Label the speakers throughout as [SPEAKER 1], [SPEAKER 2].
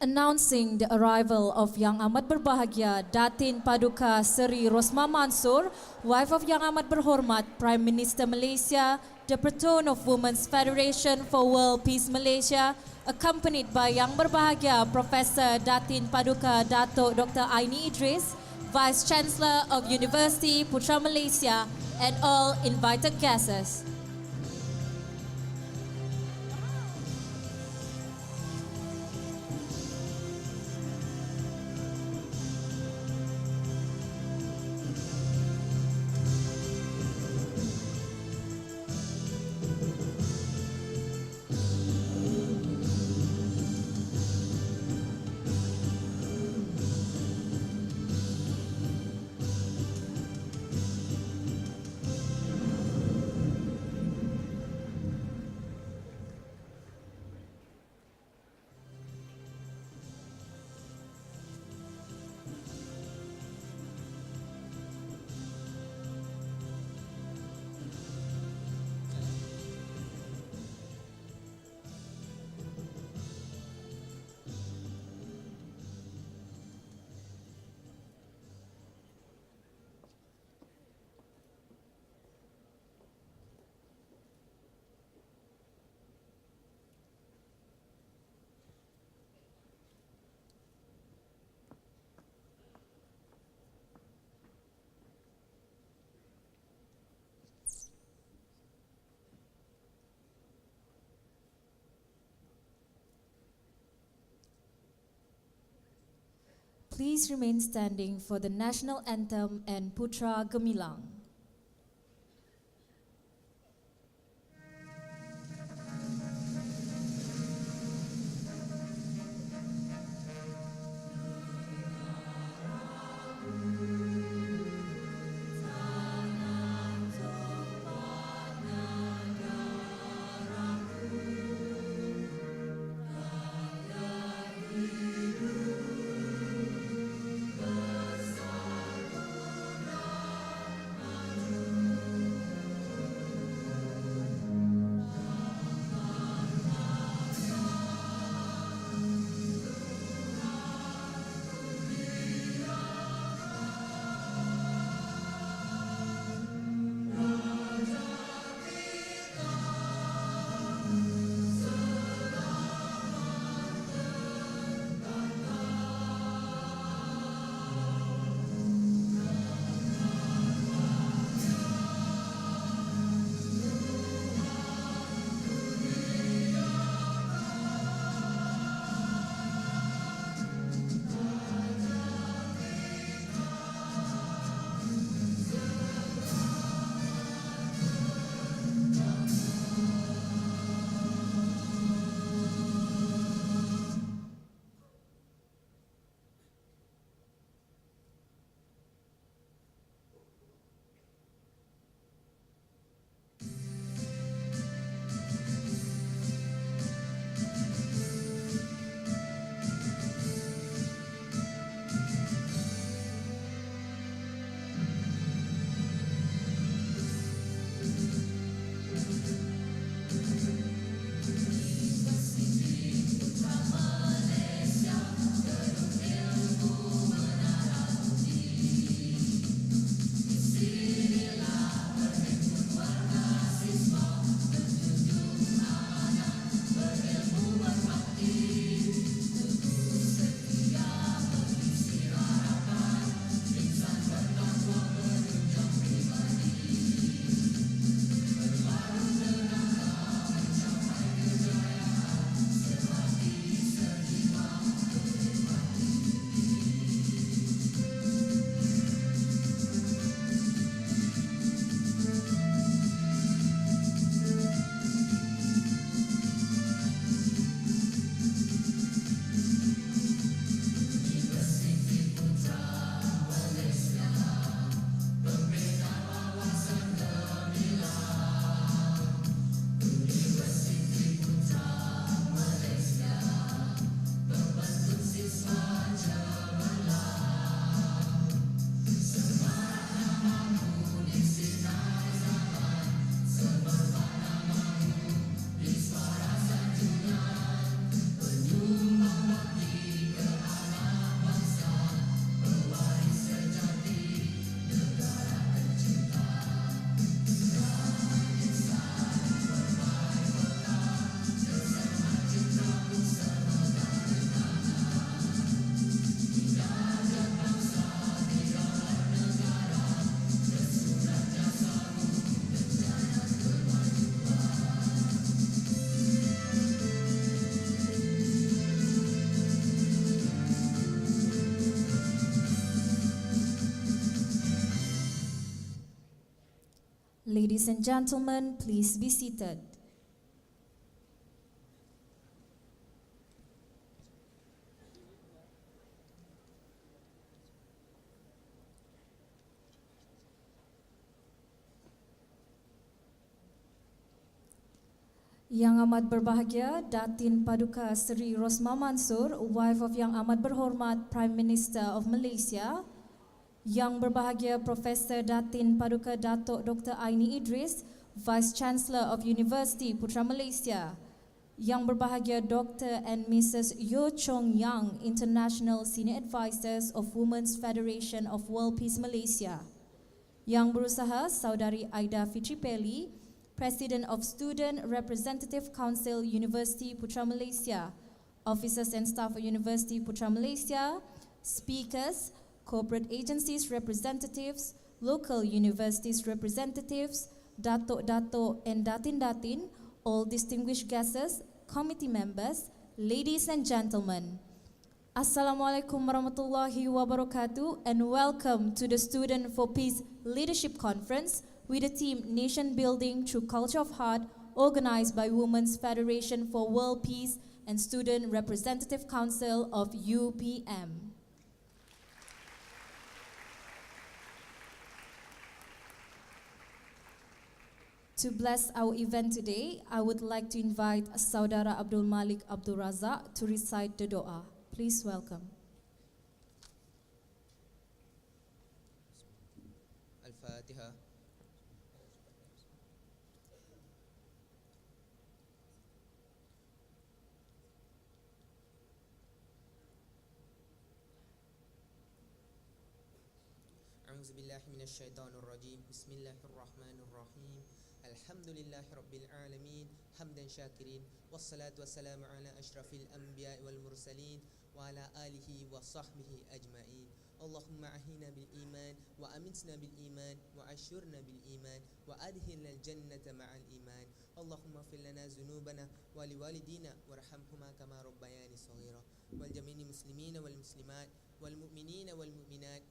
[SPEAKER 1] announcing the arrival of Yang Amat Berbahagia Datin Paduka Seri Rosmah Mansor, wife of Yang Amat Berhormat Prime Minister Malaysia, the Petone of Women's Federation for World Peace Malaysia, accompanied by Yang Berbahagia Professor Datin Paduka Datuk Dr. Aini Idris, Vice Chancellor of University Putra Malaysia, and all invited guests. Please remain standing for the national anthem and Putra Gemilang. Ladies and gentlemen, please be seated. Yang amat berbahagia Datin Paduka Seri Rosmah Mansor, wife of Yang amat berhormat Prime Minister of Malaysia. Yang berbahagia Profesor Datin Paduka Datuk Dr. Aini Idris, Vice Chancellor of University Putra Malaysia. Yang berbahagia Dr. and Mrs. Yo Chong Yang, International Senior Advisors of Women's Federation of World Peace Malaysia. Yang berusaha Saudari Aida Fitri Peli, President of Student Representative Council University Putra Malaysia, officers and staff of University Putra Malaysia, speakers, corporate agencies representatives, local universities representatives, datuk-datuk and datin-datin, all distinguished guests, committee members, ladies and gentlemen. Assalamualaikum warahmatullahi wabarakatuh and welcome to the Student for Peace Leadership Conference with the theme Nation Building Through Culture of Heart, organized by Women's Federation for World Peace and Student Representative Council of UPM. To bless our event today, I would like to invite Saudara Abdul Malik Abdul Razak to recite the Doa. Please welcome.
[SPEAKER 2] Al-Fatiha. أعوذ بالله من الشيطان الرجيم بسم الله الرحمن الرحيم الحمد لله رب العالمين حمدا شاكرين والصلاة والسلام على أشرف الأنبياء والمرسلين وعلى آله وصحبه أجمعين اللهم أحينا بالإيمان وأمتنا بالإيمان وأشرنا بالإيمان وأدخلنا الجنة مع الإيمان اللهم اغفر لنا ذنوبنا ولوالدينا وارحمهما كما ربياني صغيرا والجميع المسلمين والمسلمات والمؤمنين والمؤمنات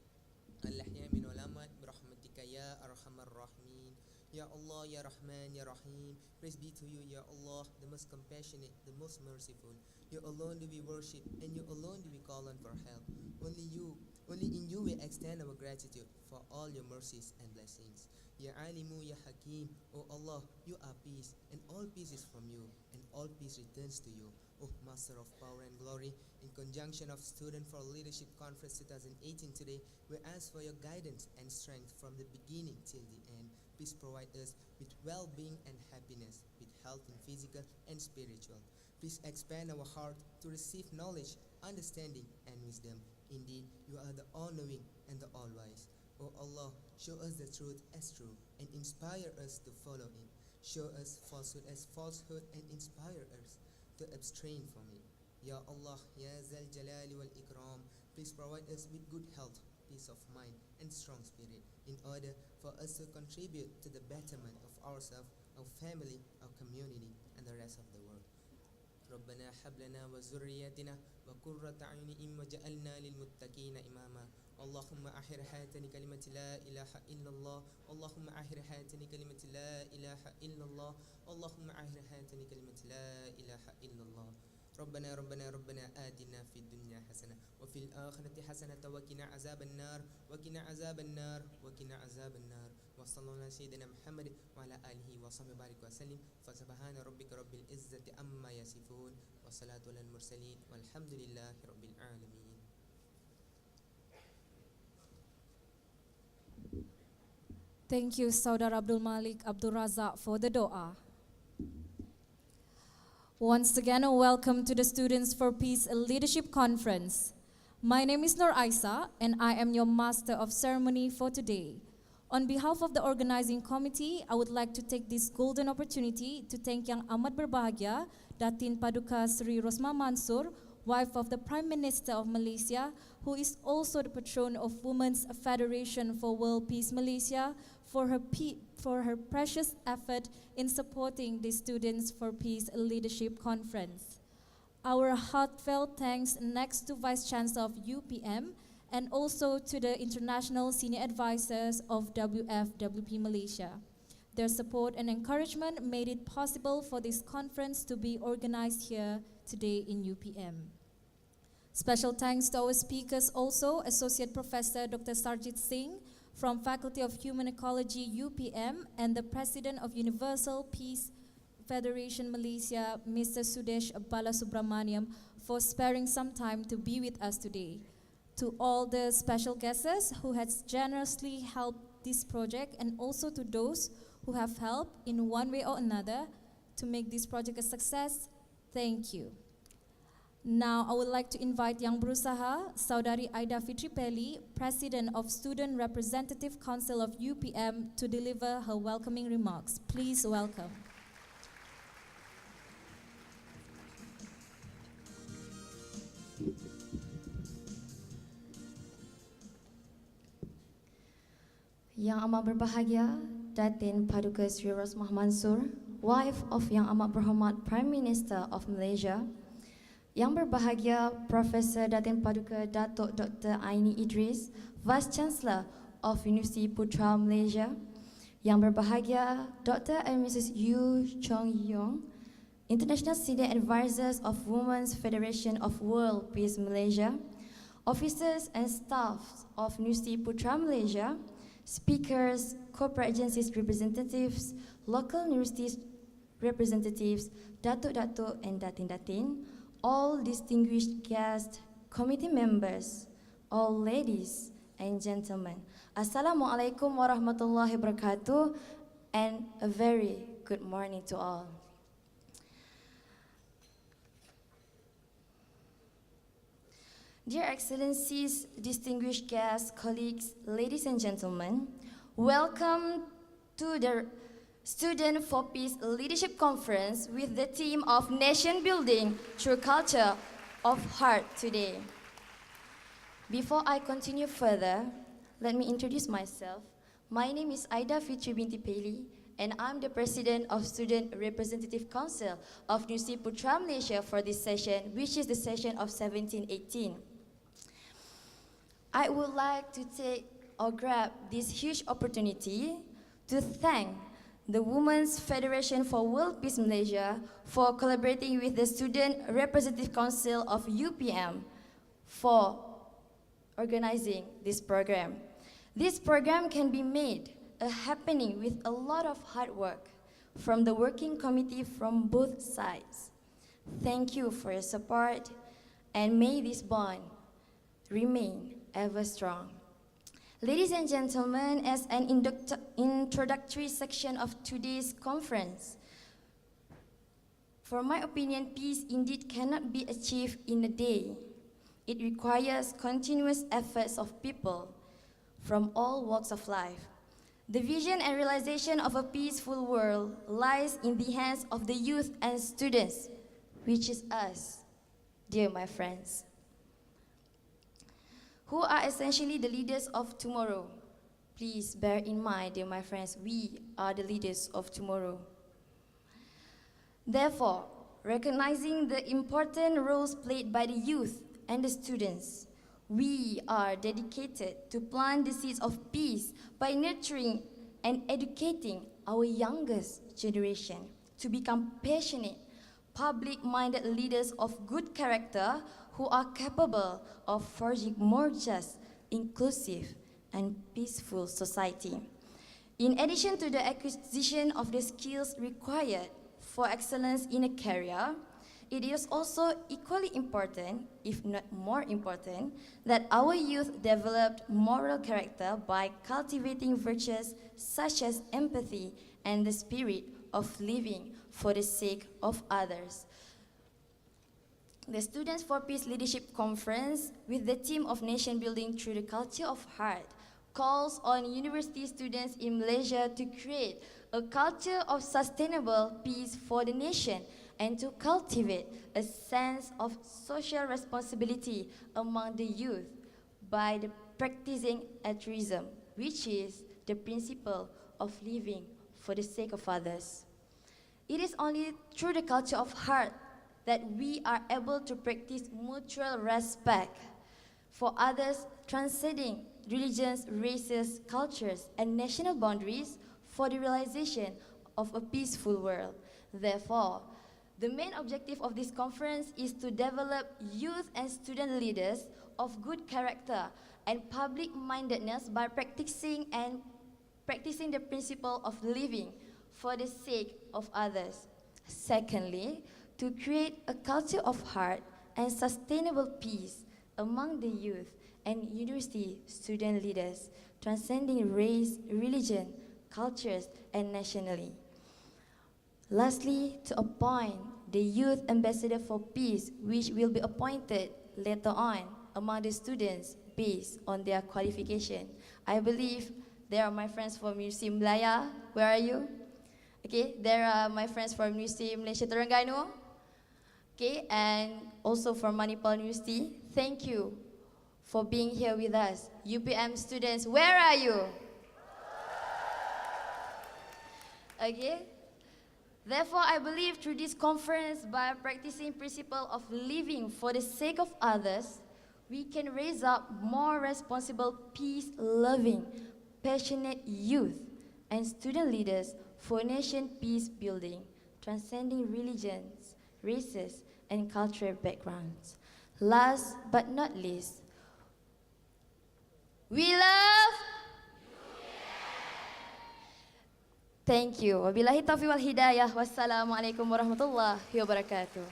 [SPEAKER 2] الأحياء من الأموات برحمتك يا أرحم الراحمين Ya Allah, Ya Rahman, Ya Rahim. Praise be to you, Ya Allah, the most compassionate, the most merciful. You alone do we worship, and you alone do we call on for help. Only in you we extend our gratitude for all your mercies and blessings. Ya Alimu, Ya Hakim, O Allah, you are peace, and all peace is from you, and all peace returns to you. O Master of Power and Glory, in conjunction of Student for Leadership Conference 2018 today, we ask for your guidance and strength from the beginning till the end. Please provide us with well-being and happiness, with health in physical and spiritual. Please expand our heart to receive knowledge, understanding, and wisdom. Indeed, you are the all-knowing and the all-wise. O Allah, show us the truth as true and inspire us to follow it. Show us falsehood as falsehood and inspire us to abstain from it. Ya Allah, Ya Zal Jalali wal Ikram, please provide us with good health, peace of mind, and strong spirit in order for us to contribute to the betterment of ourselves, our family, our community, and the rest of the world. ربنا هب لنا وذرياتنا وقرة أعين وجعلنا للمتقين إماما اللهم أحر هاتين كلمة لا إله إلا الله اللهم أحر هاتين كلمة لا إله إلا الله اللهم أحر هاتين كلمة لا إله إلا الله ربنا ربنا ربنا آتنا في الدنيا حسنة وفي الآخرة حسنة وقنا عذاب النار وقنا عذاب النار وقنا عذاب النار وصلى الله على سيدنا محمد وعلى آله وصحبه وبارك وسلم فسبحان ربك رب العزة عما يصفون والصلاة على المرسلين والحمد لله رب العالمين.
[SPEAKER 1] Thank you, Saudara Abdul Malik Abdul Razak, for the Doa. Once again, welcome to the Students for Peace Leadership Conference. My name is Nur Aisa, and I am your Master of Ceremony for today. On behalf of the organizing committee, I would like to take this golden opportunity to thank Yang Amat Berbahagia, Datin Paduka Seri Rosmah Mansor, wife of the Prime Minister of Malaysia, who is also the patron of Women's Federation for World Peace Malaysia, for her precious effort in supporting the Students for Peace Leadership Conference. Our heartfelt thanks next to Vice Chancellor of UPM and also to the International Senior Advisors of WFWP Malaysia. Their support and encouragement made it possible for this conference to be organized here today in UPM. Special thanks to our speakers also, Associate Professor Dr. Sarjit Singh from Faculty of Human Ecology, UPM, and the President of Universal Peace Federation Malaysia, Mr. Sudesh Balasubramaniam, for sparing some time to be with us today. To all the special guests who has generously helped this project, and also to those who have helped in one way or another to make this project a success, thank you. Now, I would like to invite Yang Berusaha, Saudari Aida Fitri Peli, President of Student Representative Council of UPM, to deliver her welcoming remarks. Please welcome.
[SPEAKER 3] Yang Amat Berbahagia Datin Paduka Sri Rosmah Mansor, wife of Yang Amat Berhormat Prime Minister of Malaysia, Yang Berbahagia Profesor Datin Paduka Datuk Dr. Aini Idris, Vice Chancellor of Universiti Putra Malaysia, Yang Berbahagia Dr. and Mrs. Yu Chong Yong, International Senior Advisors of Women's Federation of World Peace Malaysia, officers and staff of Universiti Putra Malaysia, speakers, corporate agencies representatives, local universities representatives, Datuk-Datuk and Datin-Datin, all distinguished guests, committee members, all ladies and gentlemen. Assalamualaikum warahmatullahi wabarakatuh, and a very good morning to all. Dear Excellencies, distinguished guests, colleagues, ladies and gentlemen, welcome to the Student for Peace Leadership Conference with the theme of Nation Building Through Culture of Heart today. Before I continue further, let me introduce myself. My name is Aida Fitri binti Peli, and I'm the President of Student Representative Council of Universiti Putra Malaysia for this session, which is the session of 17-18. I would like to take or grab this huge opportunity to thank the Women's Federation for World Peace Malaysia for collaborating with the Student Representative Council of UPM for organizing this program. This program can be made a happening with a lot of hard work from the working committee from both sides. Thank you for your support, and may this bond remain ever strong. Ladies and gentlemen, as an introductory section of today's conference, for my opinion, peace indeed cannot be achieved in a day. It requires continuous efforts of people from all walks of life. The vision and realization of a peaceful world lies in the hands of the youth and students, which is us, dear my friends, who are essentially the leaders of tomorrow. Please bear in mind, dear my friends, we are the leaders of tomorrow. Therefore, recognizing the important roles played by the youth and the students, we are dedicated to plant the seeds of peace by nurturing and educating our youngest generation to become passionate, public-minded leaders of good character who are capable of forging more just, inclusive, and peaceful society. In addition to the acquisition of the skills required for excellence in a career, it is also equally important, if not more important, that our youth develop moral character by cultivating virtues such as empathy and the spirit of living for the sake of others. The Students for Peace Leadership Conference, with the theme of Nation Building Through the Culture of Heart, calls on university students in Malaysia to create a culture of sustainable peace for the nation and to cultivate a sense of social responsibility among the youth by practicing altruism, which is the principle of living for the sake of others. It is only through the culture of heart that we are able to practice mutual respect for others, transcending religions, races, cultures, and national boundaries for the realization of a peaceful world. Therefore, the main objective of this conference is to develop youth and student leaders of good character and public-mindedness by practicing the principle of living for the sake of others. Secondly, to create a culture of heart and sustainable peace among the youth and university student leaders, transcending race, religion, cultures, and nationality. Lastly, to appoint the Youth Ambassador for Peace, which will be appointed later on among the students based on their qualification. I believe there are my friends from University Malaya. Where are you? Okay, there are my friends from University Malaysia Terengganu. Okay, and also from Manipal University. Thank you for being here with us. UPM students, where are you? Okay. Therefore, I believe through this conference, by practicing principle of living for the sake of others, we can raise up more responsible, peace-loving, passionate youth and student leaders for nation peace building, transcending religions, races, and cultural backgrounds. Last but not least, we love. Thank you. Wabillahi taufiq wal hidayah. Wassalamualaikum warahmatullahi wabarakatuh.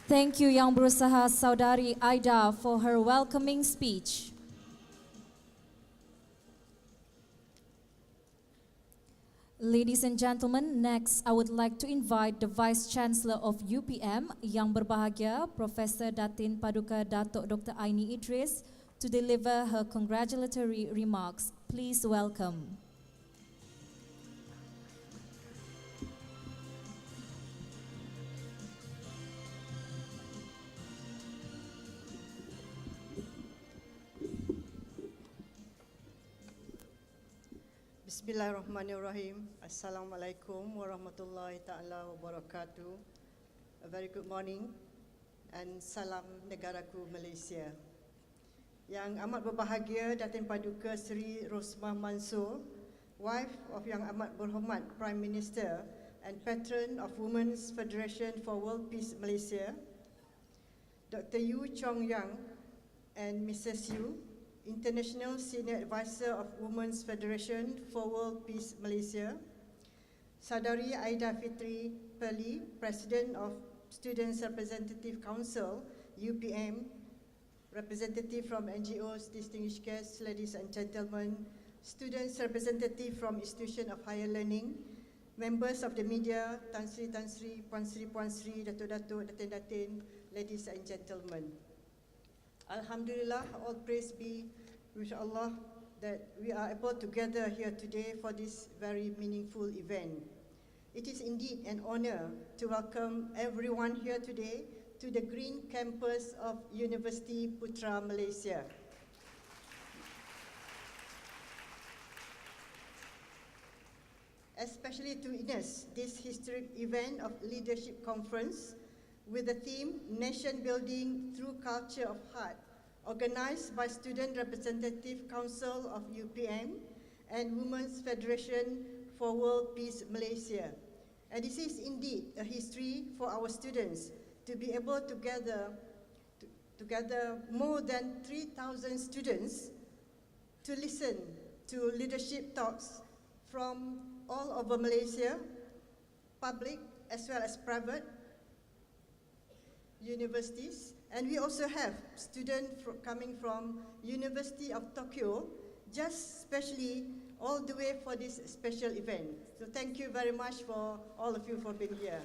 [SPEAKER 1] Thank you, Yang Berusaha Saudari Aida, for her welcoming speech. Ladies and gentlemen, next I would like to invite the Vice Chancellor of UPM, Yang Berbahagia, Professor Datin Paduka Datuk Dr. Aini Idris, to deliver her congratulatory remarks. Please welcome.
[SPEAKER 4] Bismillahirrahmanirrahim. Assalamualaikum warahmatullahi ta'ala wabarakatuh. A very good morning and salam negaraku Malaysia. Yang amat berbahagia Datin Paduka Seri Rosmah Mansor, wife of Yang Amat Berhormat Prime Minister and patron of Women's Federation for World Peace Malaysia, Dr. Yu Chong Yang and Mrs. Yu, International Senior Advisor of Women's Federation for World Peace Malaysia, Saudari Aida Fitri Perli, President of Students Representative Council, UPM, representative from NGOs, distinguished guests, ladies and gentlemen, students representative from Institution of Higher Learning, members of the media, Tan Sri, Puan Sri, Datuk, Datin, ladies and gentlemen. Alhamdulillah, all praise be with Allah that we are able to gather here today for this very meaningful event. It is indeed an honor to welcome everyone here today to the green campus of University Putra Malaysia. Especially to witness this historic event of leadership conference with the theme Nation Building Through Culture of Heart, organized by Student Representative Council of UPM and Women's Federation for World Peace Malaysia. And this is indeed a history for our students to be able to gather more than 3,000 students to listen to leadership talks from all over Malaysia, public as well as private universities, and we also have students coming from University of Tokyo, just specially all the way for this special event. So thank you very much for all of you for being here.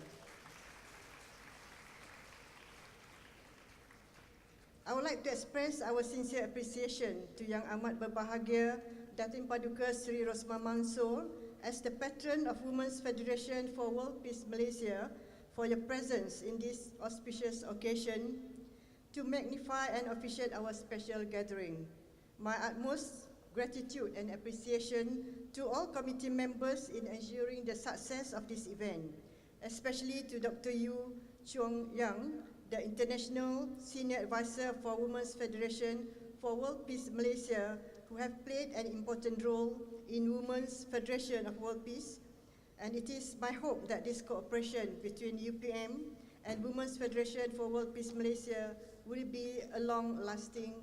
[SPEAKER 4] I would like to express our sincere appreciation to Yang Amat Berbahagia Datin Paduka Seri Rosmah Mansor as the patron of Women's Federation for World Peace Malaysia for your presence in this auspicious occasion to magnify and officiate our special gathering. My utmost gratitude and appreciation to all committee members in ensuring the success of this event, especially to Dr. Yu Chong Yang, the International Senior Advisor for Women's Federation for World Peace Malaysia, who have played an important role in Women's Federation of World Peace, and it is my hope that this cooperation between UPM and Women's Federation for World Peace Malaysia will be a long-lasting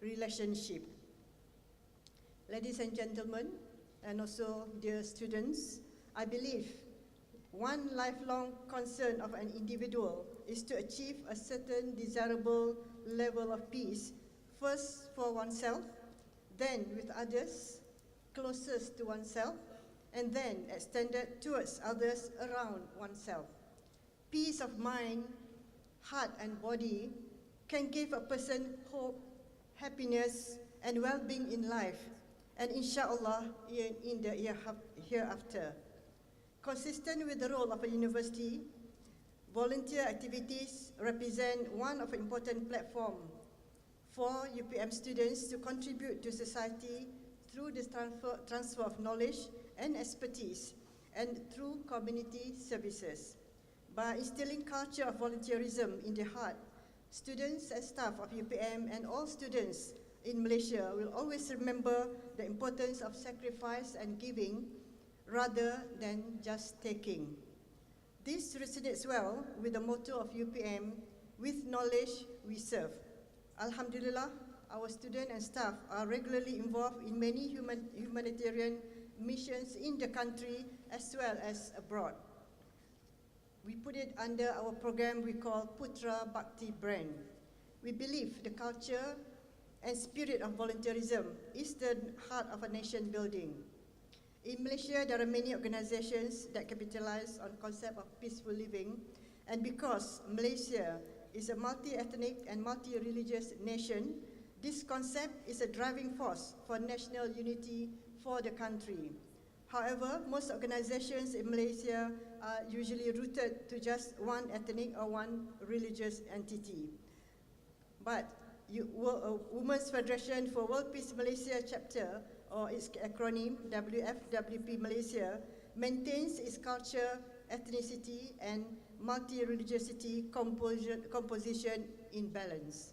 [SPEAKER 4] relationship. Ladies and gentlemen, and also dear students, I believe one lifelong concern of an individual is to achieve a certain desirable level of peace, first for oneself, then with others closest to oneself, and then extended towards others around oneself. Peace of mind, heart and body can give a person hope, happiness and well-being in life, and inshallah in the year hereafter. Consistent with the role of a university, volunteer activities represent one of the important platforms for UPM students to contribute to society through the transfer of knowledge and expertise and through community services. By instilling culture of volunteerism in the heart, students and staff of UPM and all students in Malaysia will always remember the importance of sacrifice and giving rather than just taking. This resonates well with the motto of UPM, with knowledge we serve. Alhamdulillah, our students and staff are regularly involved in many humanitarian missions in the country as well as abroad. We put it under our program we call Putra Bhakti brand. We believe the culture and spirit of volunteerism is the heart of a nation building. In Malaysia, there are many organizations that capitalize on the concept of peaceful living, and because Malaysia is a multi-ethnic and multi-religious nation, this concept is a driving force for national unity for the country. However, most organizations in Malaysia are usually rooted to just one ethnic or one religious entity. But Women's Federation for World Peace Malaysia chapter, or its acronym WFWP Malaysia, maintains its culture, ethnicity and multi-religiosity composition in balance.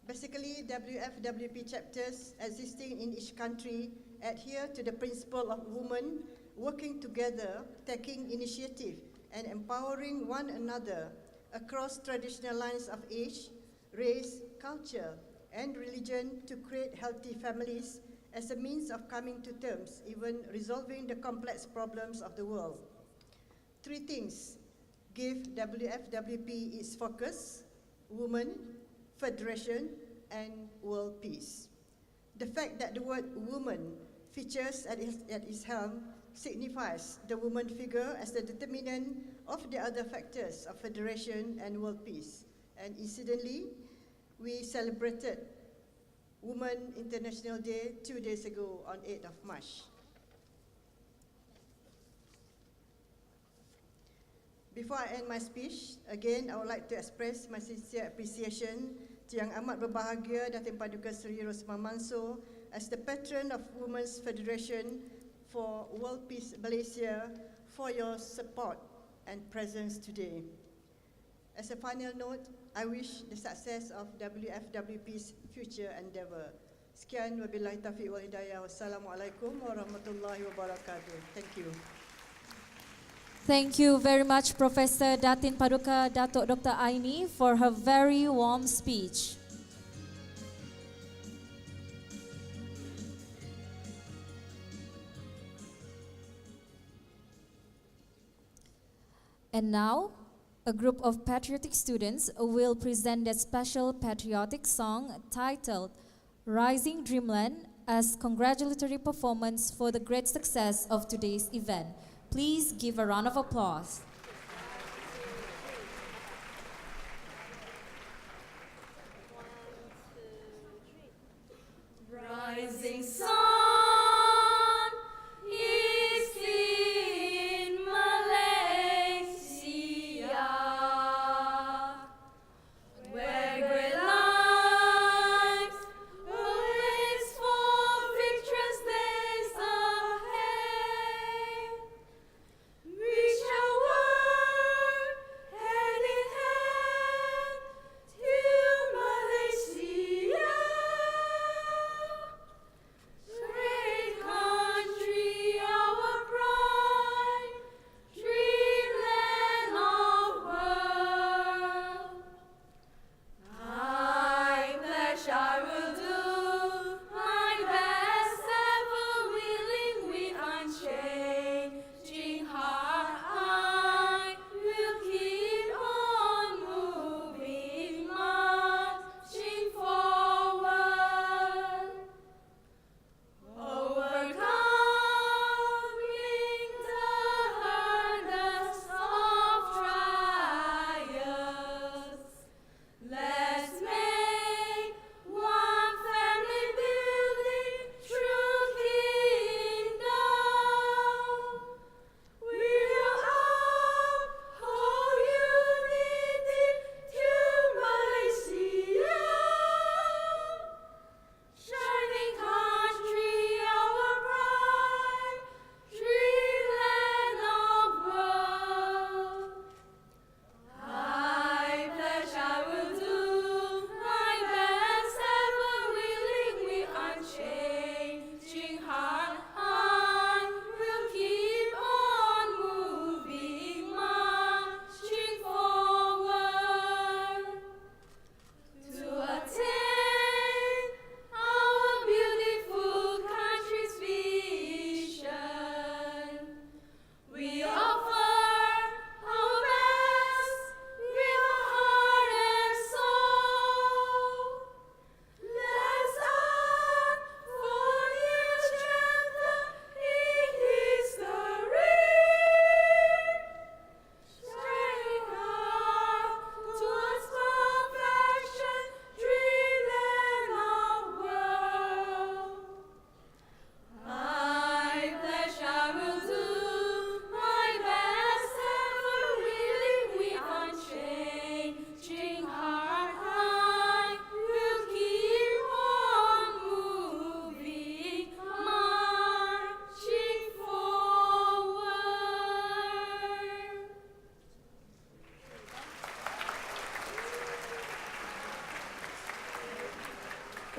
[SPEAKER 4] Basically, WFWP chapters existing in each country adhere to the principle of women working together, taking initiative and empowering one another across traditional lines of age, race, culture, and religion to create healthy families as a means of coming to terms, even resolving the complex problems of the world. Three things give WFWP its focus: women, federation, and world peace. The fact that the word woman features at its helm signifies the woman figure as the determinant of the other factors of federation and world peace. And incidentally, we celebrated Women International Day 2 days ago on 8th of March. Before I end my speech, again, I would like to express my sincere appreciation to Yang Amat Berbahagia Datin Paduka Seri Rosmah Mansor as the patron of Women's Federation for World Peace Malaysia for your support and presence today. As a final note, I wish the success of WFWP's future endeavour. Sekian, wabillahi taufiq wal hidayah. Wassalamualaikum warahmatullahi wabarakatuh. Thank you.
[SPEAKER 1] Thank you very much, Professor Datin Paduka Datuk Dr. Aini, for her very warm speech. And now, a group of patriotic students will present their special patriotic song titled Rising Dreamland as congratulatory performance for the great success of today's event. Please give a round of applause.
[SPEAKER 5] Rising sun is in Malaysia, where great lives will race for victorious days ahead. We shall work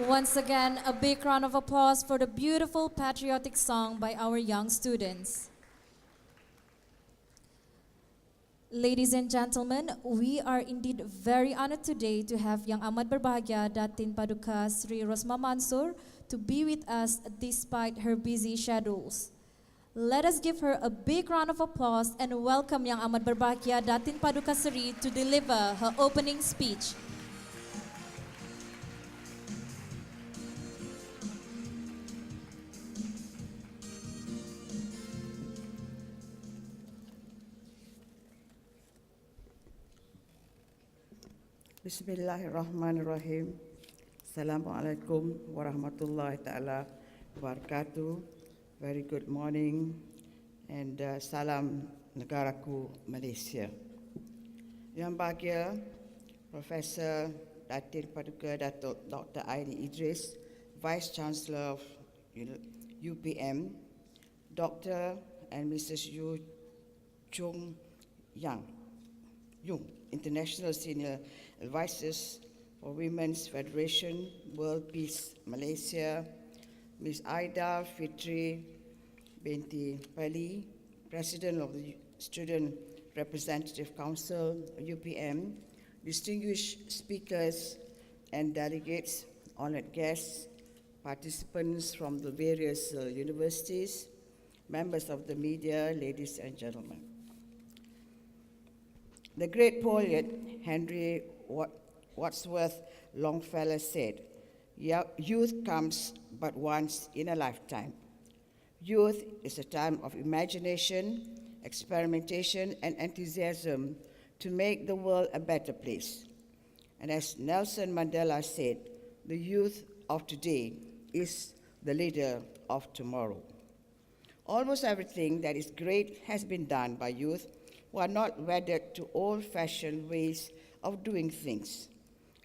[SPEAKER 1] Once again, a big round of applause for the beautiful patriotic song by our young students. Ladies and gentlemen, we are indeed very honored today to have Yang Amat Berbahagia Datin Paduka Sri Rosma Mansur to be with us despite her busy schedules. Let us give her a big round of applause and welcome Yang Amat Berbahagia Datin Paduka Sri to deliver her opening speech.
[SPEAKER 6] Bismillahirrahmanirrahim. Assalamualaikum warahmatullahi ta'ala wabarakatuh. Very good morning and salam negaraku Malaysia. Yang bahagia Professor Datin Paduka Datuk Dr. Aini Idris, Vice Chancellor of UPM, Dr. and Mrs. Yu Chung Yung, International Senior Advisors for Women's Federation, World Peace Malaysia, Ms. Aida Fitri Binti Pali, President of the Student Representative Council, UPM, distinguished speakers and delegates, honored guests, participants from the various universities, members of the media, ladies and gentlemen. The great poet Henry Wadsworth Longfellow said, "Youth comes but once in a lifetime. Youth is a time of imagination, experimentation, and enthusiasm to make the world a better place." And as Nelson Mandela said, "The youth of today is the leader of tomorrow." Almost everything that is great has been done by youth who are not wedded to old-fashioned ways of doing things.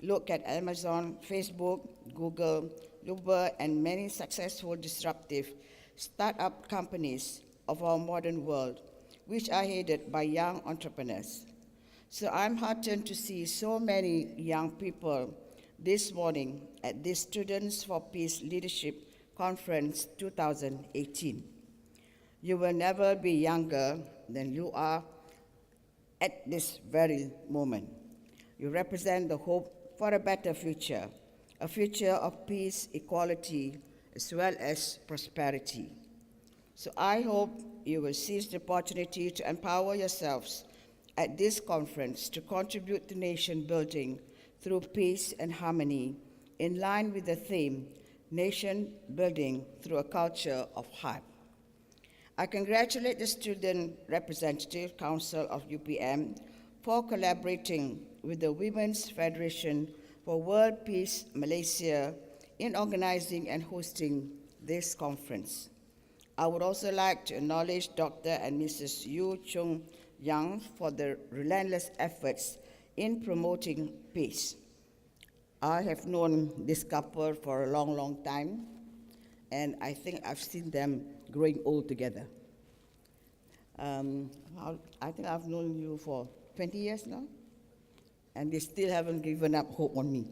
[SPEAKER 6] Look at Amazon, Facebook, Google, Uber, and many successful disruptive startup companies of our modern world, which are headed by young entrepreneurs. So I'm heartened to see so many young people this morning at this Students for Peace Leadership Conference 2018. You will never be younger than you are at this very moment. You represent the hope for a better future, a future of peace, equality, as well as prosperity. So I hope you will seize the opportunity to empower yourselves at this conference to contribute to nation building through peace and harmony, in line with the theme, Nation Building Through a Culture of Heart. I congratulate the Student Representative Council of UPM for collaborating with the Women's Federation for World Peace Malaysia in organizing and hosting this conference. I would also like to acknowledge Dr. and Mrs. Yu Chung Yang for their relentless efforts in promoting peace. I have known this couple for a long, long time, and I think I've seen them growing old together. I think I've known you for 20 years now, and they still haven't given up hope on me.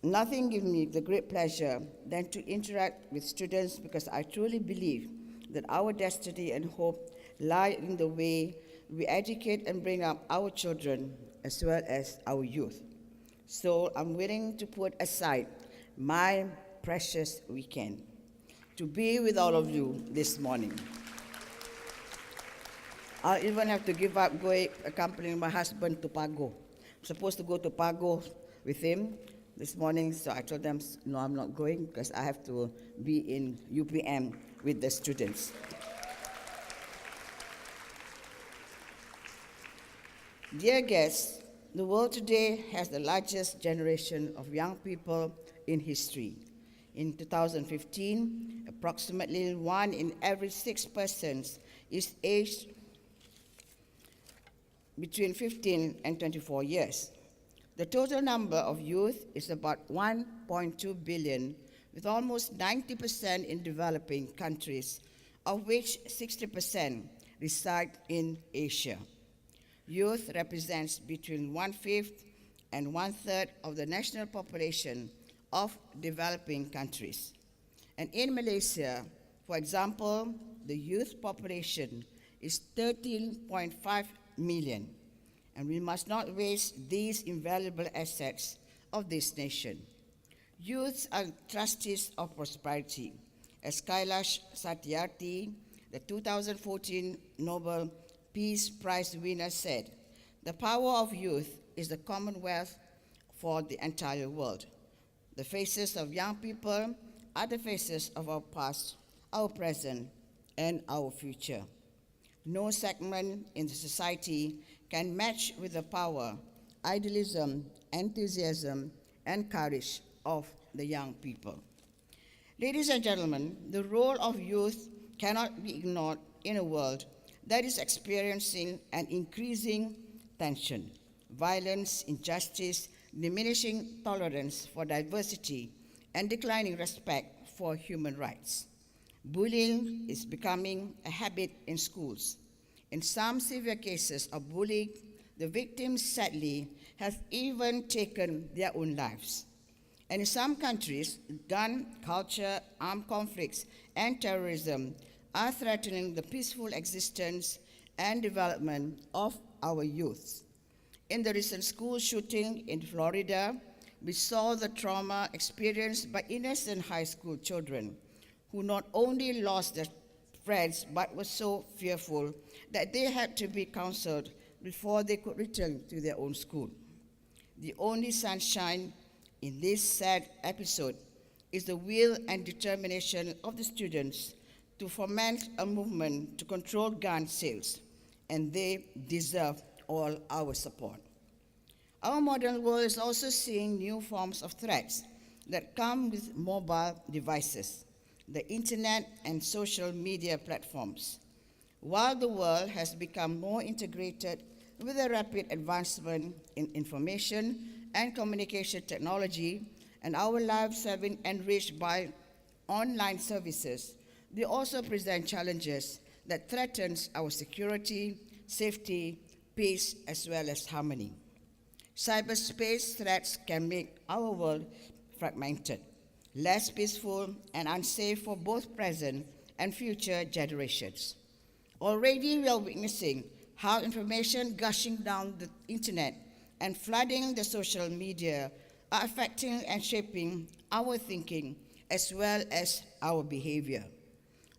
[SPEAKER 6] Nothing gives me the great pleasure than to interact with students, because I truly believe that our destiny and hope lie in the way we educate and bring up our children as well as our youth. So I'm willing to put aside my precious weekend to be with all of you this morning. I'll even have to give up going accompanying my husband to Pago. I'm supposed to go to Pago with him this morning, so I told them, no, I'm not going because I have to be in UPM with the students. Dear guests, the world today has the largest generation of young people in history. In 2015, approximately 1 in every 6 persons is aged between 15 and 24 years. The total number of youth is about 1.2 billion, with almost 90% in developing countries, of which 60% reside in Asia. Youth represents between 1/5 and one-third of the national population of developing countries. And in Malaysia, for example, the youth population is 13.5 million, and we must not waste these invaluable assets of this nation. Youths are trustees of prosperity. As Kailash Satyarthi, the 2014 Nobel Peace Prize winner, said, "The power of youth is the commonwealth for the entire world." The faces of young people are the faces of our past, our present, and our future. No segment in the society can match with the power, idealism, enthusiasm, and courage of the young people. Ladies and gentlemen, the role of youth cannot be ignored in a world that is experiencing an increasing tension, violence, injustice, diminishing tolerance for diversity, and declining respect for human rights. Bullying is becoming a habit in schools. In some severe cases of bullying, the victims sadly have even taken their own lives. And in some countries, gun culture, armed conflicts, and terrorism are threatening the peaceful existence and development of our youth. In the recent school shooting in Florida, we saw the trauma experienced by innocent high school children who not only lost their friends but were so fearful that they had to be counseled before they could return to their own school. The only sunshine in this sad episode is the will and determination of the students to foment a movement to control gun sales, and they deserve all our support. Our modern world is also seeing new forms of threats that come with mobile devices, the internet, and social media platforms. While the world has become more integrated with the rapid advancement in information and communication technology, and our lives have been enriched by online services, they also present challenges that threaten our security, safety, peace, as well as harmony. Cyberspace threats can make our world fragmented, less peaceful, and unsafe for both present and future generations. Already we are witnessing how information gushing down the internet and flooding the social media are affecting and shaping our thinking as well as our behavior.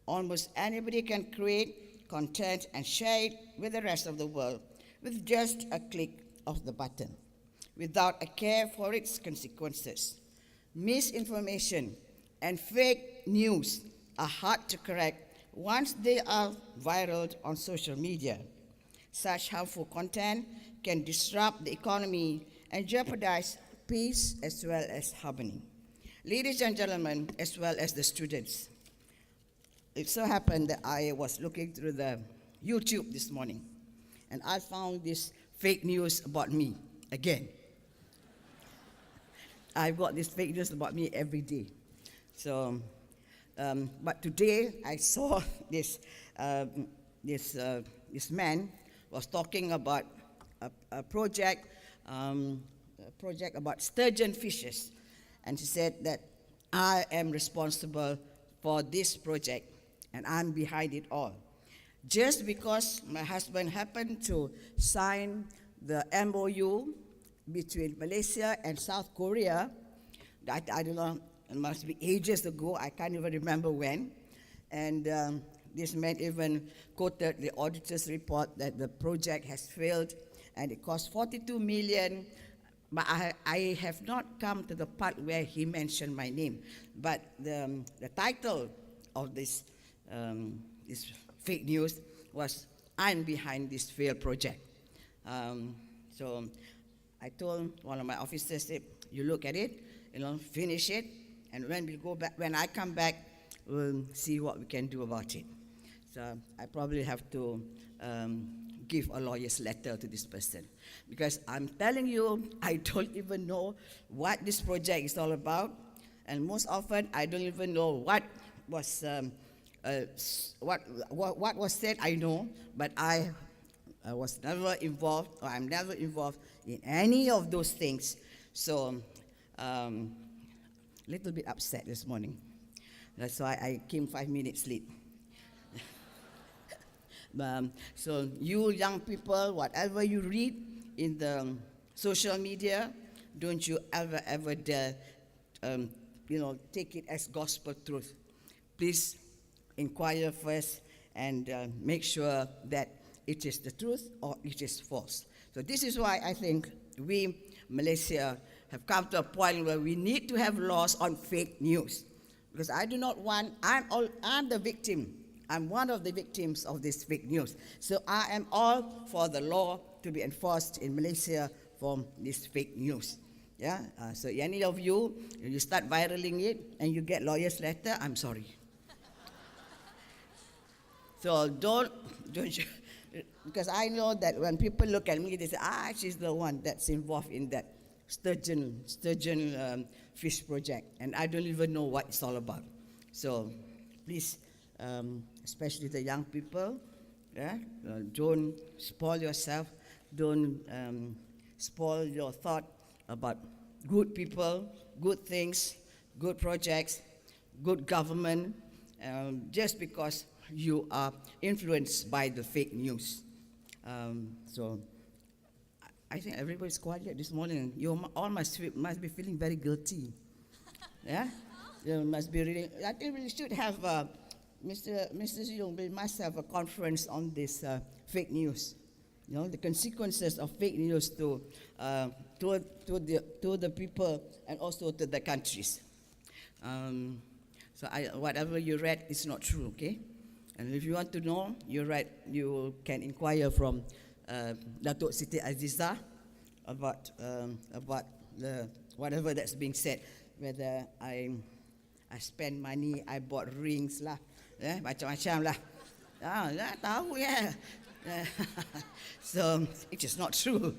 [SPEAKER 6] Almost anybody can create content and share it with the rest of the world with just a click of the button, without a care for its consequences. Misinformation and fake news are hard to correct once they are viral on social media. Such harmful content can disrupt the economy and jeopardize peace as well as harmony. Ladies and gentlemen, as well as the students, it so happened that I was looking through the YouTube this morning, and I found this fake news about me again. I've got this fake news about me every day. So, but today I saw this man was talking about a project about sturgeon fishes, and he said that I am responsible for this project and I'm behind it all. Just because my husband happened to sign the MOU between Malaysia and South Korea, that I don't know, it must be ages ago, I can't even remember when, and this man even quoted the auditor's report that the project has failed and it cost 42 million, but I have not come to the part where he mentioned my name, but the title of this fake news was, "I'm behind this failed project." So I told one of my officers, "You look at it, finish it, and when I come back, we'll see what we can do about it." So I probably have to give a lawyer's letter to this person, because I'm telling you, I don't even know what this project is all about, and most often I don't even know what was said. I know, but I I was never involved, or I'm never involved in any of those things. So, little bit upset this morning. That's why I came 5 minutes late. So you young people, whatever you read in the social media, don't you ever dare, take it as gospel truth. Please inquire first and make sure that it is the truth or it is false. So this is why I think we, Malaysia, have come to a point where we need to have laws on fake news. Because I do not want, I'm the victim. I'm one of the victims of this fake news. So I am all for the law to be enforced in Malaysia for this fake news. Yeah. So any of you start viraling it and you get lawyer's letter, I'm sorry. So don't you, because I know that when people look at me, they say, she's the one that's involved in that sturgeon fish project, and I don't even know what it's all about. So please, especially the young people, don't spoil yourself, don't spoil your thought about good people, good things, good projects, good government, just because you are influenced by the fake news. So I think everybody's quiet this morning. You all must be feeling very guilty. Yeah? You must be reading. I think we should have, Mr. Young, we must have a conference on this fake news. The consequences of fake news to the people and also to the countries. So whatever you read is not true, okay? And if you want to know, you can inquire from Datuk Siti Aziza about the whatever that's being said. Whether I spend money, I bought rings lah, macam-macam lah. Tahu ya. So it is not true.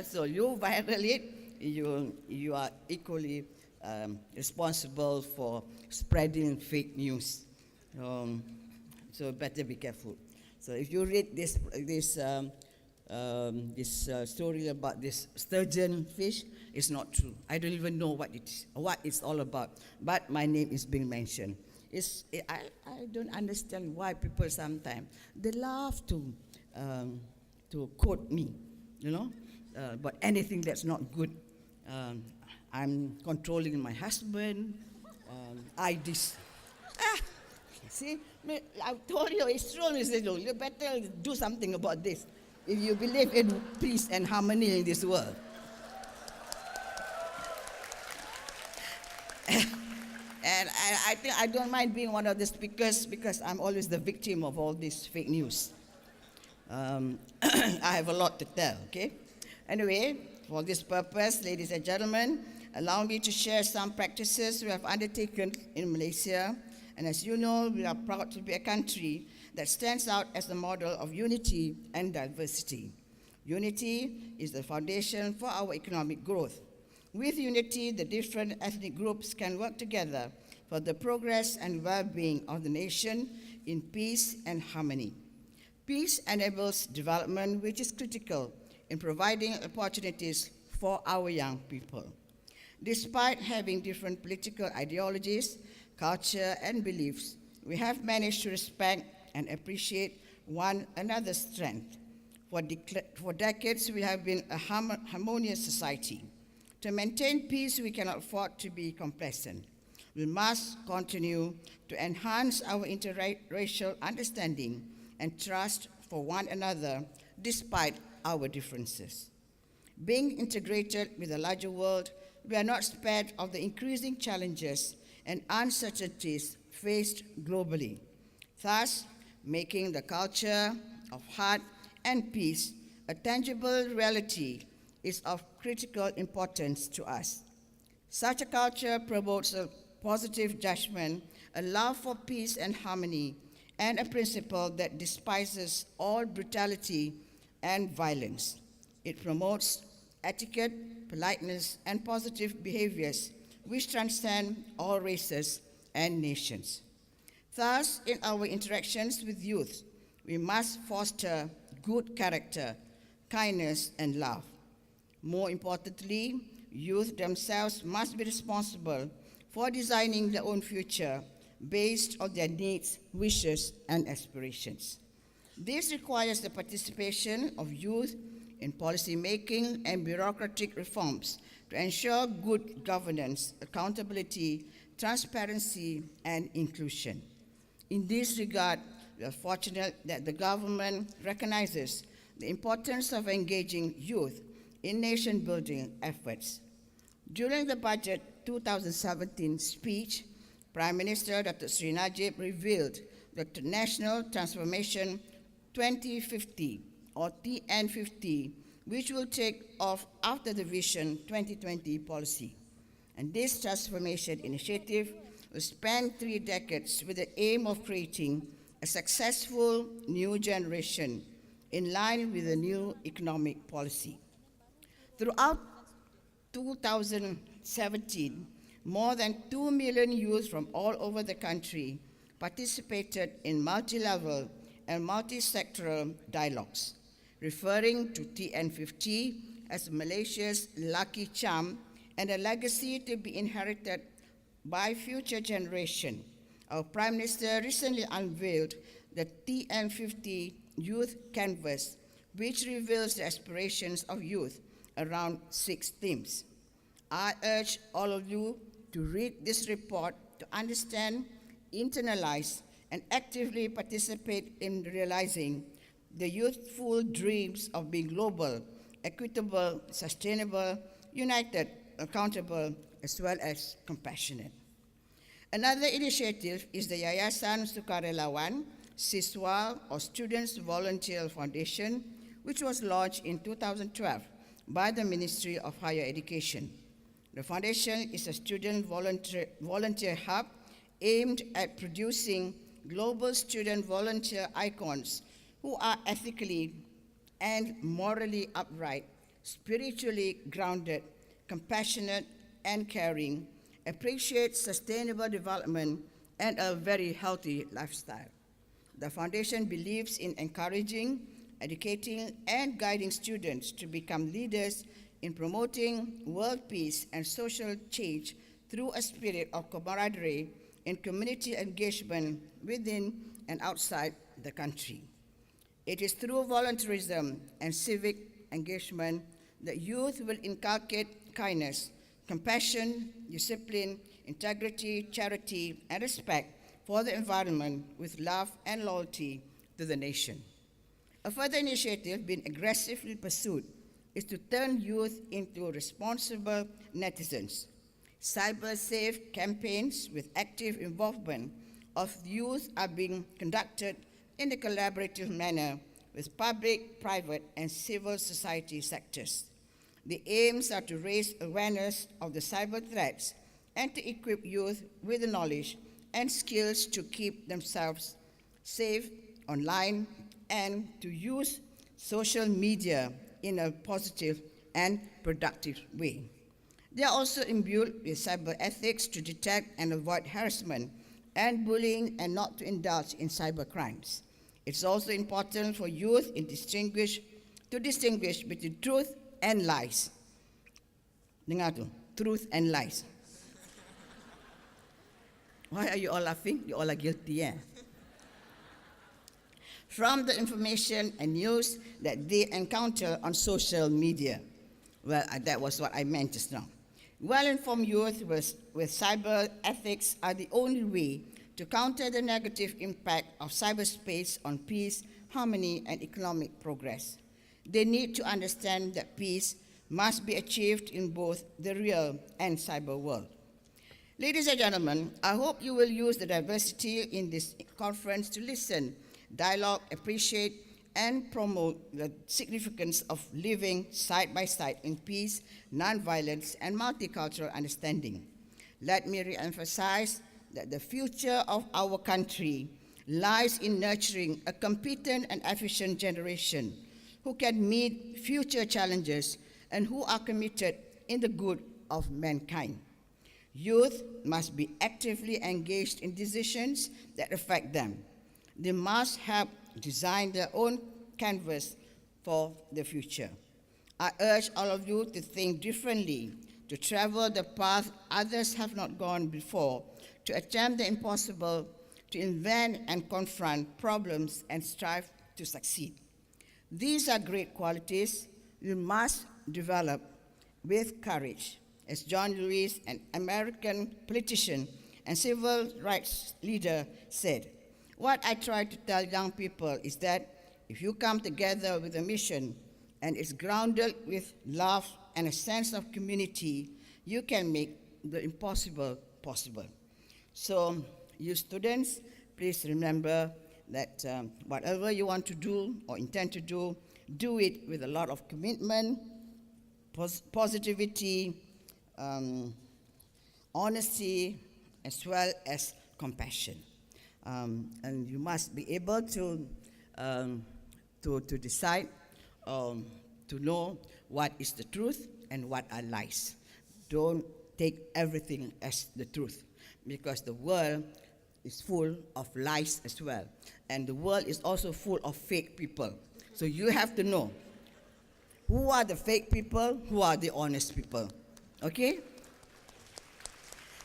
[SPEAKER 6] So you viral it, you are equally responsible for spreading fake news. So better be careful. So if you read this story about this sturgeon fish, it's not true. I don't even know what it's all about. But my name is being mentioned. I don't understand why people sometimes they love to quote me, but anything that's not good. I'm controlling my husband. See, I told you it's true, Mr. Joe. You better do something about this if you believe in peace and harmony in this world. And I think I don't mind being one of the speakers because I'm always the victim of all this fake news. I have a lot to tell, okay? Anyway, for this purpose, ladies and gentlemen, allow me to share some practices we have undertaken in Malaysia. And as you know, we are proud to be a country that stands out as a model of unity and diversity. Unity is the foundation for our economic growth. With unity, the different ethnic groups can work together for the progress and well-being of the nation in peace and harmony. Peace enables development, which is critical in providing opportunities for our young people. Despite having different political ideologies, culture, and beliefs, we have managed to respect and appreciate one another's strength. For decades, we have been a harmonious society. To maintain peace, we cannot afford to be complacent. We must continue to enhance our interracial understanding and trust for one another despite our differences. Being integrated with the larger world, we are not spared of the increasing challenges and uncertainties faced globally. Thus, making the culture of heart and peace a tangible reality is of critical importance to us. Such a culture promotes a positive judgment, a love for peace and harmony, and a principle that despises all brutality and violence. It promotes etiquette, politeness, and positive behaviors which transcend all races and nations. Thus, in our interactions with youth, we must foster good character, kindness, and love. More importantly, youth themselves must be responsible for designing their own future based on their needs, wishes, and aspirations. This requires the participation of youth in policy making and bureaucratic reforms to ensure good governance, accountability, transparency, and inclusion. In this regard, we are fortunate that the government recognizes the importance of engaging youth in nation-building efforts. During the Budget 2017 speech, Prime Minister Dr. Sri Najib revealed that the National Transformation 2050, or TN50, which will take off after the Vision 2020 policy. And this transformation initiative will span 3 decades with the aim of creating a successful new generation in line with the new economic policy. Throughout 2017, more than 2 million youth from all over the country participated in multi-level and multi-sectoral dialogues, referring to TN50 as Malaysia's lucky charm and a legacy to be inherited by future generations. Our Prime Minister recently unveiled the TN50 Youth Canvas, which reveals the aspirations of youth around 6 themes. I urge all of you to read this report to understand, internalize, and actively participate in realizing the youthful dreams of being global, equitable, sustainable, united, accountable, as well as compassionate. Another initiative is the Yayasan Sukarelawan Siswa, or Students Volunteer Foundation, which was launched in 2012 by the Ministry of Higher Education. The foundation is a student volunteer hub aimed at producing global student volunteer icons who are ethically and morally upright, spiritually grounded, compassionate and caring, appreciate sustainable development, and a very healthy lifestyle. The foundation believes in encouraging, educating, and guiding students to become leaders in promoting world peace and social change through a spirit of camaraderie and community engagement within and outside the country. It is through volunteerism and civic engagement that youth will inculcate kindness, compassion, discipline, integrity, charity, and respect for the environment with love and loyalty to the nation. A further initiative being aggressively pursued is to turn youth into responsible netizens. Cyber-safe campaigns with active involvement of youth are being conducted in a collaborative manner with public, private, and civil society sectors. The aims are to raise awareness of the cyber threats and to equip youth with the knowledge and skills to keep themselves safe online and to use social media in a positive and productive way. They are also imbued with cyber ethics to detect and avoid harassment and bullying and not to indulge in cyber crimes. It's also important for youth to distinguish between truth and lies. Dengar tu, truth and lies. Why are you all laughing? You all are guilty, eh? From the information and news that they encounter on social media. Well, that was what I meant just now. Well-informed youth with cyber ethics are the only way to counter the negative impact of cyberspace on peace, harmony, and economic progress. They need to understand that peace must be achieved in both the real and cyber world. Ladies and gentlemen, I hope you will use the diversity in this conference to listen, dialogue, appreciate, and promote the significance of living side by side in peace, nonviolence, and multicultural understanding. Let me re-emphasize that the future of our country lies in nurturing a competent and efficient generation who can meet future challenges and who are committed in the good of mankind. Youth must be actively engaged in decisions that affect them. They must help design their own canvas for the future. I urge all of you to think differently, to travel the path others have not gone before, to attempt the impossible, to invent and confront problems and strive to succeed. These are great qualities you must develop with courage. As John Lewis, an American politician and civil rights leader, said, "What I try to tell young people is that if you come together with a mission and it's grounded with love and a sense of community, you can make the impossible possible." So, you students, please remember that whatever you want to do or intend to do it with a lot of commitment, positivity, honesty, as well as compassion. And you must be able to decide, to know what is the truth and what are lies. Don't take everything as the truth, because the world is full of lies as well. And the world is also full of fake people. So you have to know who are the fake people, who are the honest people. Okay?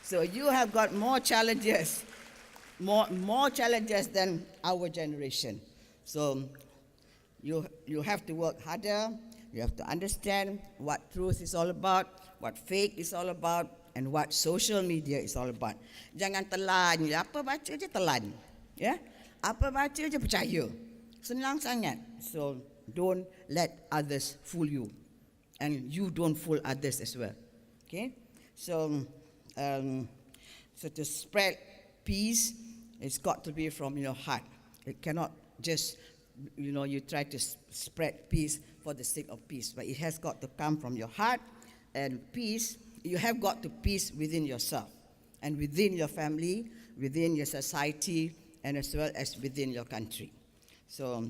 [SPEAKER 6] So you have got more challenges, more challenges than our generation. So you have to work harder. You have to understand what truth is all about, what fake is all about, and what social media is all about. Jangan telan, apa baca je telan. Ya? Apa baca je percaya. Senang sangat. So don't let others fool you. And you don't fool others as well. Okay? So to spread peace, it's got to be from your heart. It cannot just, you try to spread peace for the sake of peace, but it has got to come from your heart. And peace, you have got to peace within yourself and within your family, within your society, and as well as within your country. So,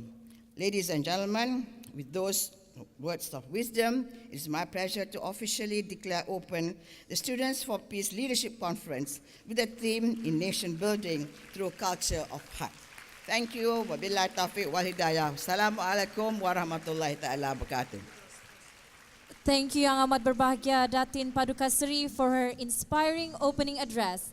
[SPEAKER 6] ladies and gentlemen, with those words of wisdom, it is my pleasure to officially declare open the Students for Peace Leadership Conference with the theme in nation building through culture of heart. Thank you. Wabillahi taufiq wal hidayah. Assalamualaikum warahmatullahi ta'ala wabarakatuh.
[SPEAKER 1] Thank you, Yang Amat Berbahagia Datin Paduka Seri, for her inspiring opening address.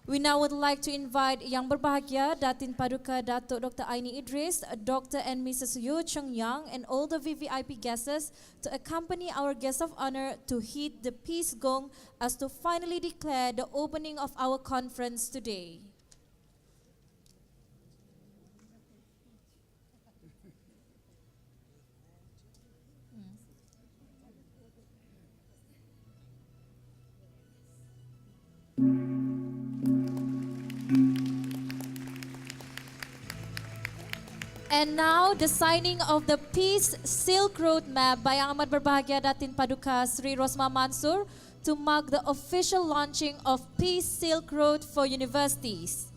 [SPEAKER 1] We now would like to invite Yang Berbahagia Datin Paduka Datuk Dr. Aini Idris, Dr. and Mrs. Yeo Chung Yang, and all the VVIP guests to accompany our guest of honor to hit the peace gong as to finally declare the opening of our conference today. And now, the signing of the Peace Silk Road Map by Yang Amat Berbahagia Datin Paduka Sri Rosma Mansur to mark the official launching of Peace Silk Road for universities.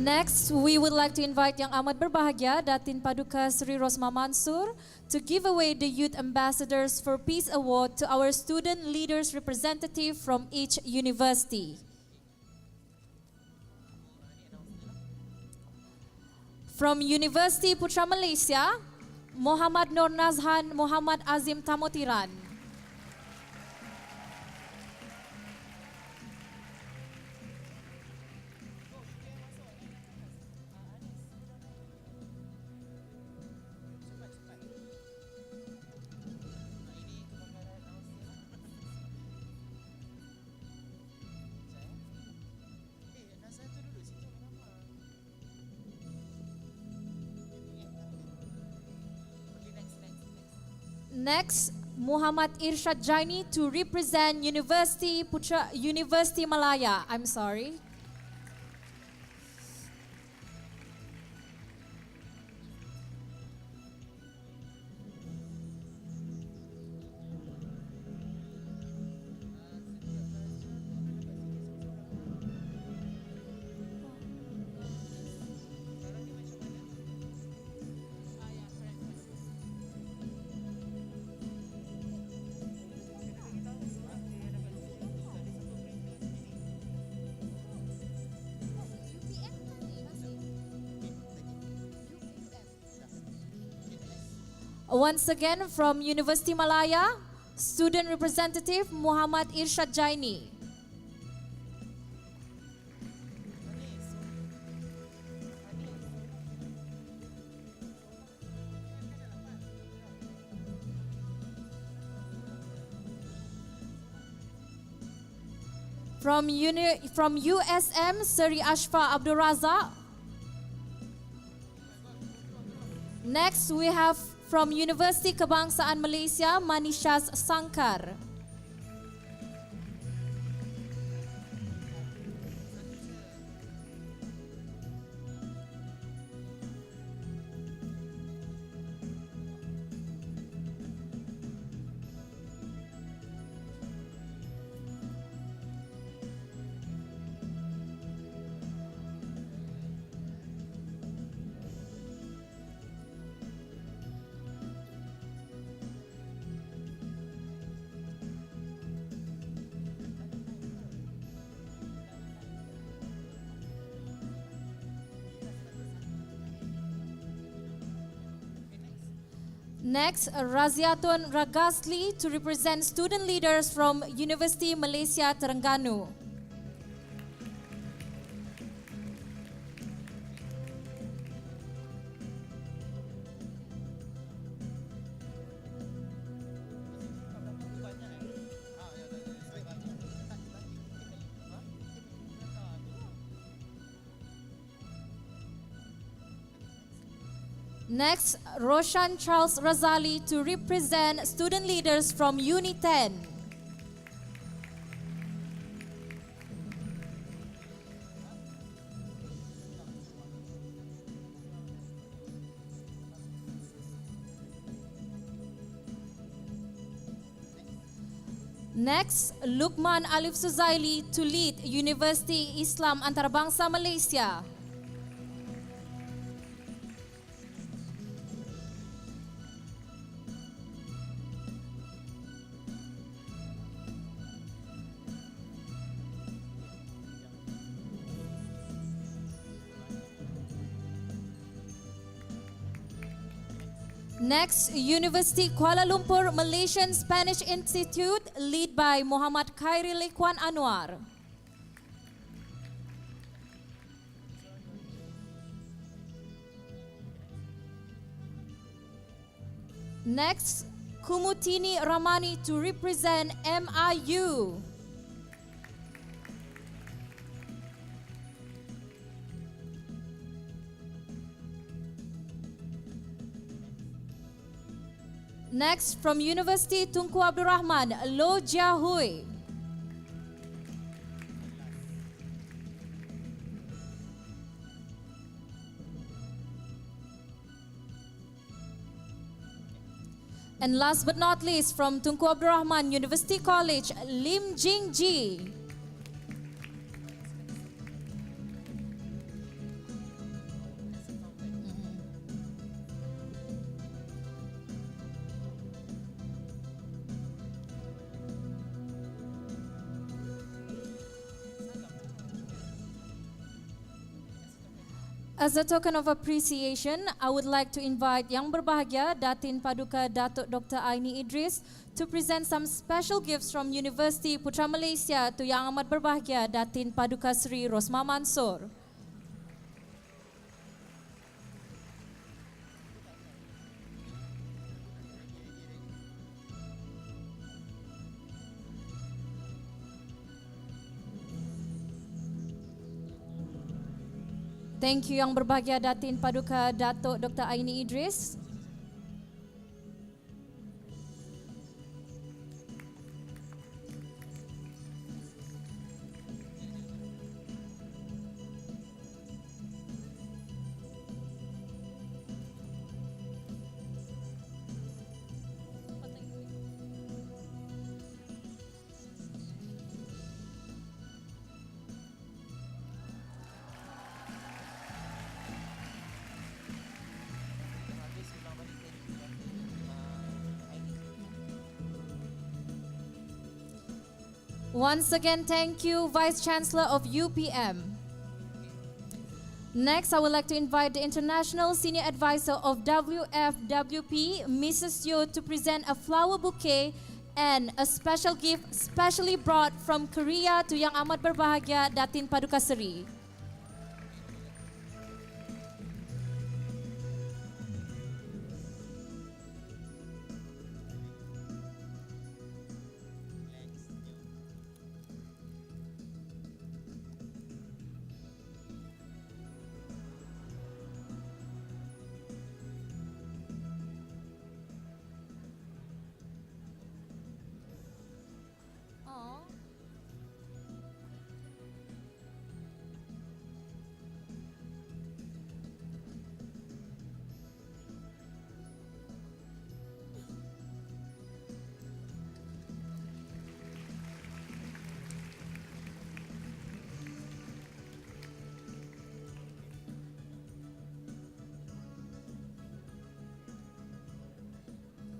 [SPEAKER 1] Next, we would like to invite Yang Amat Berbahagia Datin Paduka Sri Rosma Mansur to give away the Youth Ambassadors for Peace Award to our student leaders representative from each university. From University Putra Malaysia, Muhammad Nur Nazhan Muhammad Azim Tamotiran. Next, Muhammad Irshad Jaini to represent University Malaya. I'm sorry. Once again from University Malaya, Student Representative Muhammad Irshad Jaini. From USM, Seri Ashfa Abdul Razak. Next, we have from Universiti Kebangsaan Malaysia, Manishas Sangkar. Next, Raziatun Ragasli to represent student leaders from University Malaysia Terengganu. Next, Roshan Charles Razali to represent student leaders from Uni 10. Next, Lukman Alif Suzaili to lead Universiti Islam Antarabangsa Malaysia. Next, University Kuala Lumpur Malaysian Spanish Institute, led by Muhammad Khairil Ikhwan Anwar. Next, Kumutini Ramani to represent MIU. Next, from University Tunku Abdul Rahman, Lo Jia Hui. And last but not least, from Tunku Abdul Rahman University College, Lim Jing Ji. As a token of appreciation, I would like to invite Yang Berbahagia Datin Paduka Datuk Dr. Aini Idris to present some special gifts from Universiti Putra Malaysia to Yang Amat Berbahagia Datin Paduka Seri Rosmah Mansor. Thank you Yang Berbahagia Datin Paduka Datuk Dr. Aini Idris. Once again, thank you, Vice Chancellor of UPM. Next, I would like to invite the International Senior Advisor of WFWP, Mrs. Yo, to present a flower bouquet and a special gift specially brought from Korea to Yang Amat Berbahagia Datin Paduka Seri.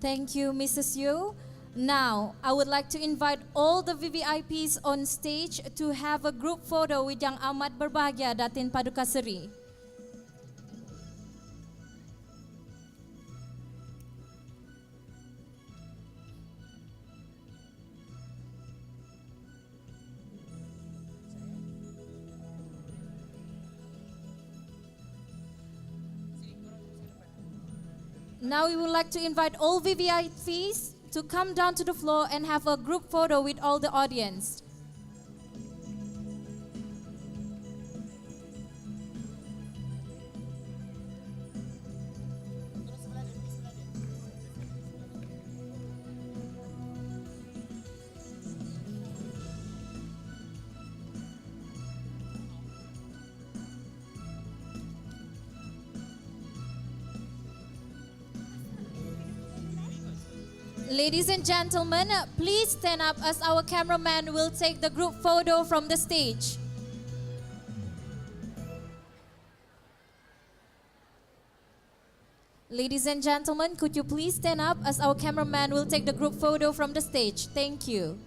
[SPEAKER 1] Thank you, Mrs. Yu. Now, I would like to invite all the VVIPs on stage to have a group photo with Yang Amat Berbahagia Datin Paduka Seri. Now we would like to invite all VVIPs to come down to the floor and have a group photo with all the audience. Ladies and gentlemen, please stand up as our cameraman will take the group photo from the stage. Ladies and gentlemen, could you please stand up as our cameraman will take the group photo from the stage? Thank you.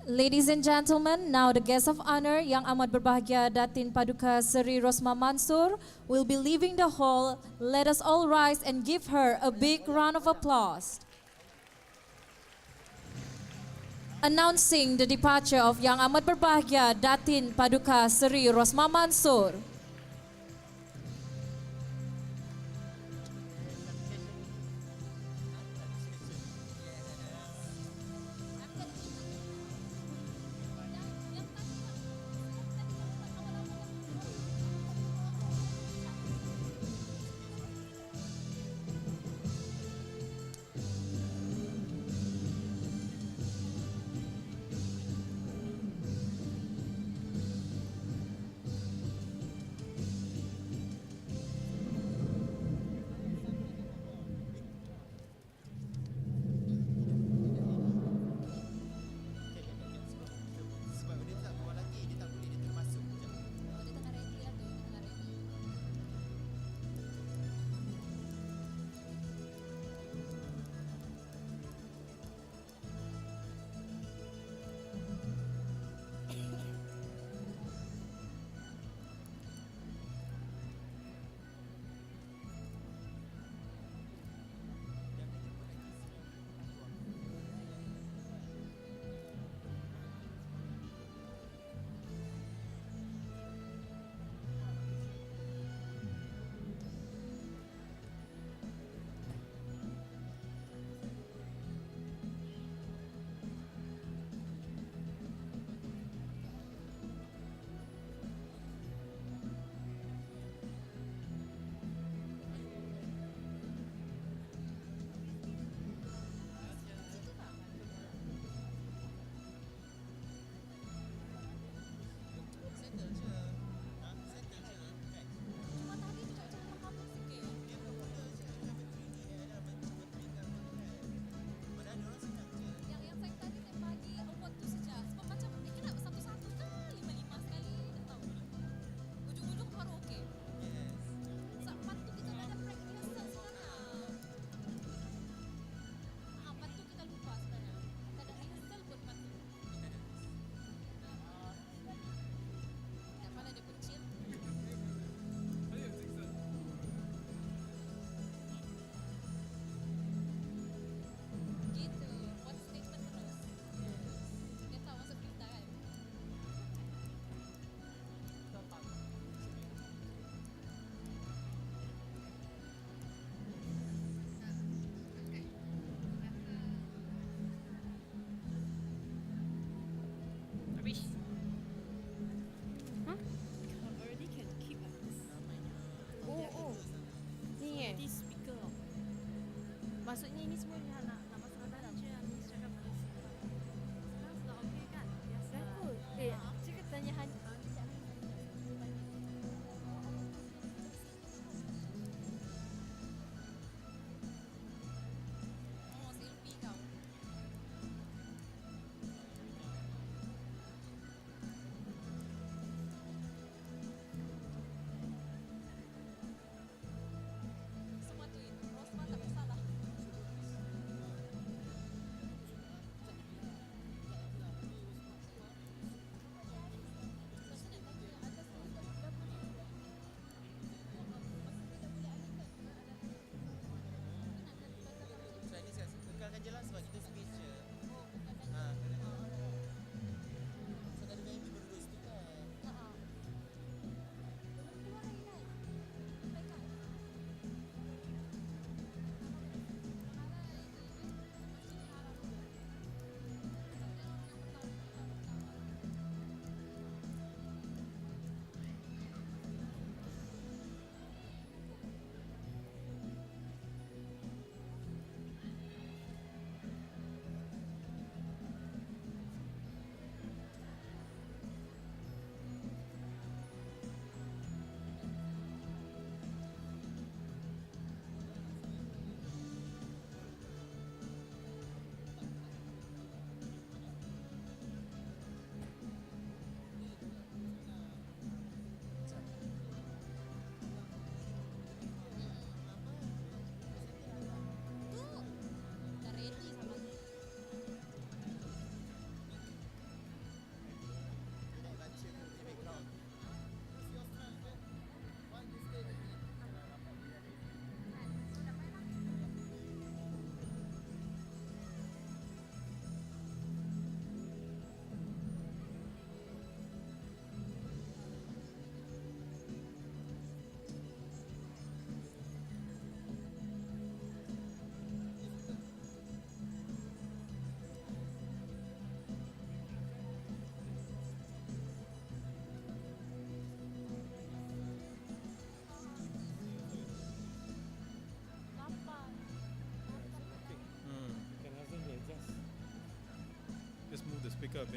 [SPEAKER 1] Ladies and gentlemen, now the guest of honor, Yang Amat Berbahagia Datin Paduka Seri Rosma Mansur, will be leaving the hall. Let us all rise and give her a big round of applause. Announcing the departure of Yang Amat Berbahagia Datin Paduka Seri Rosma Mansur.